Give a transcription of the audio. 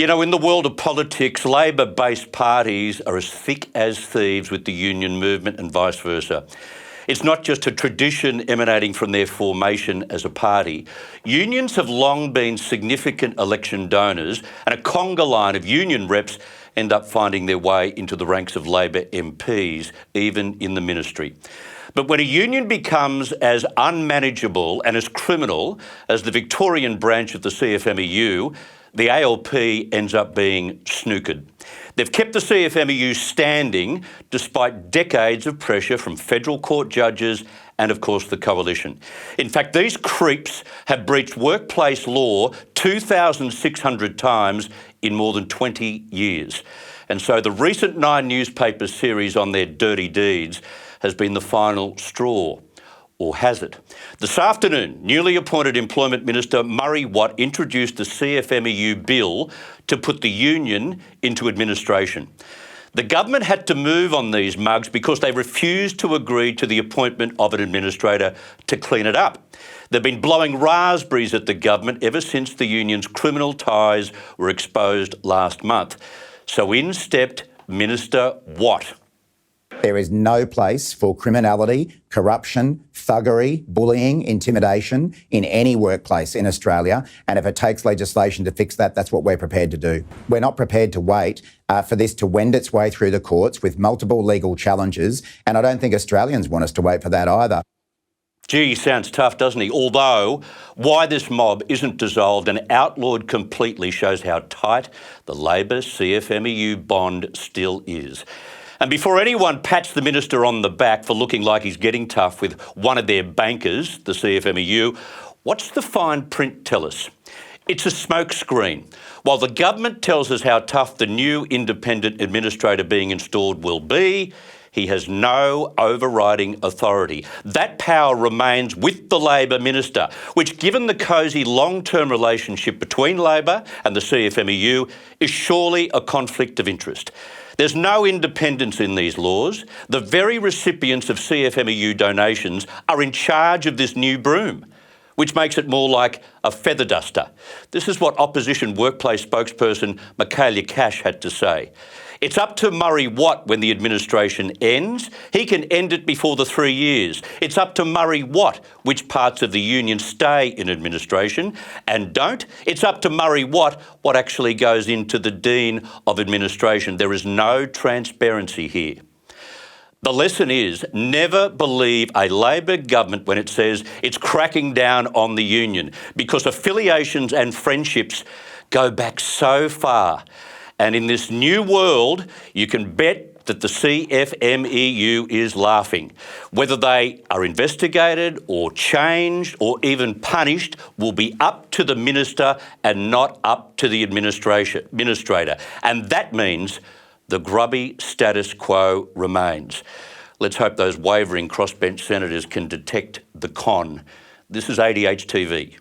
You know, in the world of politics, Labor-based parties are as thick as thieves with the union movement and vice versa. It's not just a tradition emanating from their formation as a party. Unions have long been significant election donors, and a conga line of union reps end up finding their way into the ranks of Labor MPs, even in the ministry. But when a union becomes as unmanageable and as criminal as the Victorian branch of the CFMEU, the ALP ends up being snookered. They've kept the CFMEU standing despite decades of pressure from federal court judges and, of course, the coalition. In fact, these creeps have breached workplace law 2,600 times in more than 20 years. And so the recent 9 newspaper series on their dirty deeds has been the final straw. Or has it? This afternoon, newly appointed Employment Minister Murray Watt introduced the CFMEU bill to put the union into administration. The government had to move on these mugs because they refused to agree to the appointment of an administrator to clean it up. They've been blowing raspberries at the government ever since the union's criminal ties were exposed last month. So in stepped Minister Watt. There is no place for criminality, corruption, thuggery, bullying, intimidation in any workplace in Australia. And if it takes legislation to fix that, that's what we're prepared to do. We're not prepared to wait for this to wend its way through the courts with multiple legal challenges. And I don't think Australians want us to wait for that either. Gee, sounds tough, doesn't he? Although, why this mob isn't dissolved and outlawed completely shows how tight the Labor CFMEU bond still is. And before anyone pats the minister on the back for looking like he's getting tough with one of their bankers, the CFMEU, what's the fine print tell us? It's a smokescreen. While the government tells us how tough the new independent administrator being installed will be, he has no overriding authority. That power remains with the Labor minister, which, given the cosy long-term relationship between Labor and the CFMEU, is surely a conflict of interest. There's no independence in these laws. The very recipients of CFMEU donations are in charge of this new broom, which makes it more like a feather duster. This is what opposition workplace spokesperson Michaelia Cash had to say. It's up to Murray Watt when the administration ends. He can end it before the 3 years. It's up to Murray Watt which parts of the union stay in administration and don't. It's up to Murray Watt what actually goes into the Dean of Administration. There is no transparency here. The lesson is never believe a Labor government when it says it's cracking down on the union, because affiliations and friendships go back so far. And in this new world, you can bet that the CFMEU is laughing. Whether they are investigated or changed or even punished will be up to the minister and not up to the administrator. And that means the grubby status quo remains. Let's hope those wavering crossbench senators can detect the con. This is ADH TV.